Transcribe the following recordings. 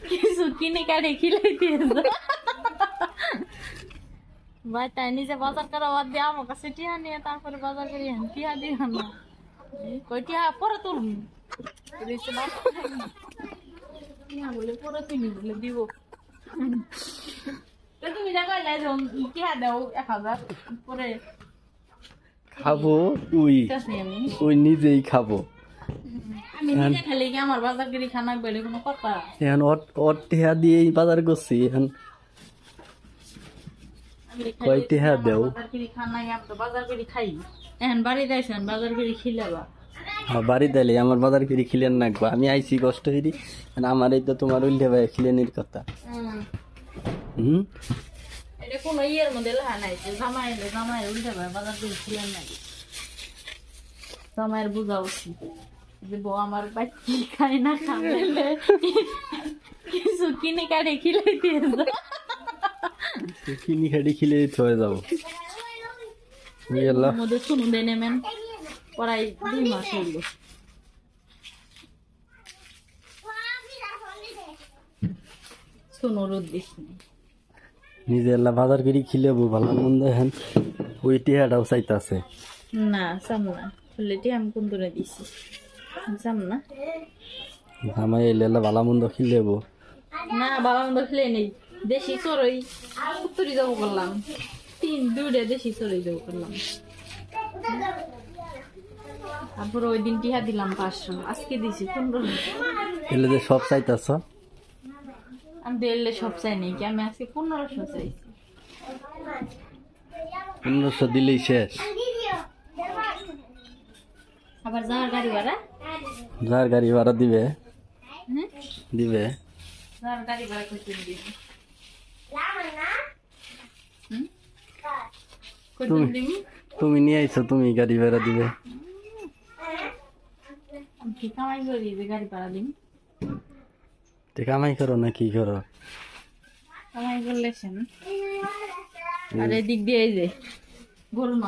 কিছু কিনে কাটে খিলাই দিয়ে ভাই তাই নিজে বাজার করা বাদ দিয়ে আমার কাছে টিহা নিয়ে তারপরে বাজার করি টিহা দিয়ে না কই টিহা পরে তুলবি টিহা বলে পরে তুমি বলে দিব তুমি যা কইলে টিহা দাও 1000 পরে খাবো ওই নিজেই খাবো আমি নিজে খেলে কি আমার বাজার করি খানা বেড়ে কোনো কথা এখন ওর টিহা দিয়েই বাজার করছি এখন কয় টিহা দেও বাজার করে খাই এখন বাড়ি যাইছেন বাজার করে খিলাবা বাড়ি দিলে আমার বাজার করে খিলেন নাকবো আমি আইছি কষ্ট হইরি আমার এই তো তোমার উল্টে ভাই খিলেনির কথা এটা কোনো ইয়ের মধ্যে লেখা নাই যে জামাইয়ের উল্টে ভাই বাজার করে খিলেন নাই জামাইয়ের বোঝা উচিত যে বউ আমার বাচ্চি খায় না খাবে কিছু কিনে কাটে খিলাই দিয়ে কিনি খাটি খিলে হয়ে যাবো মধ্যে শুনু দেয় নেমেন প্রায় 2 মাস হইল শুনো রোদ দিস নিজে বাজার করি খিলেবো ভালো মন্দ এখন ওই টিহাটাও চাইতাছে না সামনা ফুলেটি আমি কোন দূরে দিছি সামনা জামাই এলে ভালো মন্দ খিলেবো না ভালো মন্দ খেলে নেই দেশি চড়ই উত্তরি যাবো করলাম 2টা দেশি চড়ই যাবো করলাম তারপর ওই দিন টিহা দিলাম 500 আজকে দিছি 15 এলে যে সব চাইতাছ আমি দিলে সব চাই নেই কি আমি আজকে 1500 চাইছি 1500 দিলেই শেষ আবার যার গাড়ি ভাড়া দিবে দিবে যার গাড়ি ভাড়া করতে দিবে তুমি নিয়ে আইছো তুমি গাড়ি ভাড়া দিবে কি কামাই করি যে গাড়ি ভাড়া দিন কামাই করো না কি করো কামাই করলে আর এদিক দিয়ে এই যে গরুর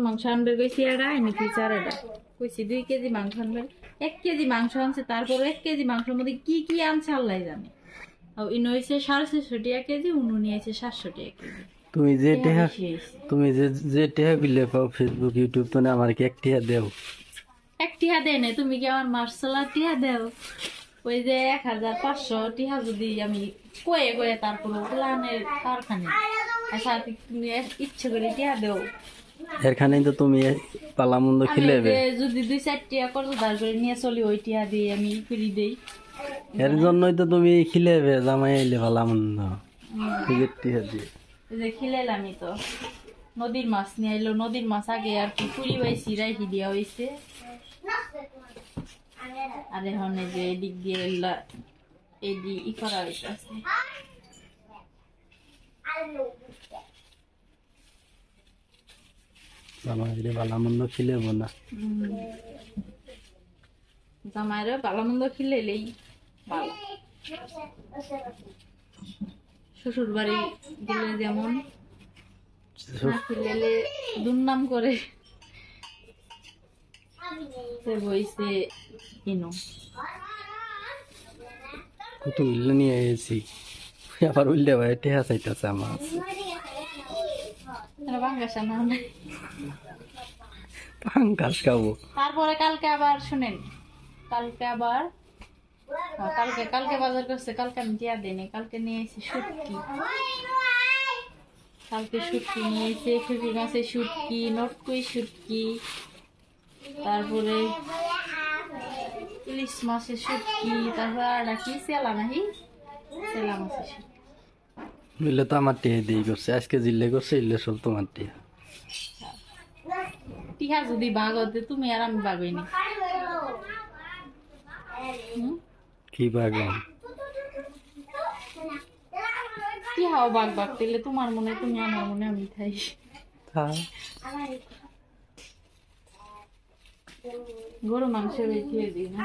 মাংস আনবে কইছি এটা নাকি 4টা কইছি 2 কেজি মাংস আনবে 1 কেজি মাংস আনছে তারপর 1 কেজি মাংসের মধ্যে কি কি আনছে আল্লাহ জানে আর ইনো হইছে 650 টাকা কেজি উনি নিয়েছে 700 টাকা কেজি তুমি যে টেহা বিলে পাও ফেসবুক ইউটিউব তো না আমার কি 1 টিহা দেও 1 টিহা দেয় না তুমি কি আমার মার্শাল্লাহ টিহা দেও ওই যে 1500 টিহা যদি আমি কয়ে তারপর প্লানের কারখানে আচ্ছা তুমি ইচ্ছে করে টিহা দেও এখানেই তো তুমি পালামন্দ খিলেবে যদি 2-4 টিহা করো তার করে নিয়ে চলি ওই টিহা দিয়ে আমি ফ্রি দেই এর জন্যই তো তুমি খিলেবে জামাই এলে পালামন্দ টিকেট টিহা দিয়ে এই যে খিলাইলামই তো নদীর মাছ নিয়ে আইলো নদীর মাছ আগে আর কি পুরি বাইছি রাখি দিয়া হইছে আর এখন এই যে এদিক দিয়ে এদিক ই করা হইতেছে জামাইরে পালামন্দ খিলেব না জামাইরে পালামন্দ খিলেলেই ভালো শ্বশুর বাড়ি গেলে যেমন খিলেলে দুর্নাম করে বইছে কিনো তো উল্লে নিয়ে এসেছি আবার উল্লে ভাই টেহা চাইতেছে আমার বাঙ্গাসা না পাঙ্কাস খাবো তারপরে কালকে আবার শুনেন কালকে বাজার করছে কালকে আমি টিয়া দেয়নি কালকে নিয়ে এসে শুটকি কালকে শুটকি নিয়ে এসে খুবই মাছের শুটকি নটকুই শুটকি তারপরে ইলিশ মাছের শুটকি তারপরে আর নাকি সেলা নাহি সেলা মাছের শুটকি মিলে তো আমার টিহা দিয়ে করছে আজকে জিল্লে করছে ইল্লে সব তোমার টিহা টিহা যদি বাঘ হতে তুমি আর আমি বাঘ হইনি কি বাগান টিহাও বাঘ তেলে তোমার মনে তুমি আমার মনে আমি খাই গরু মাংস বেশি দিই না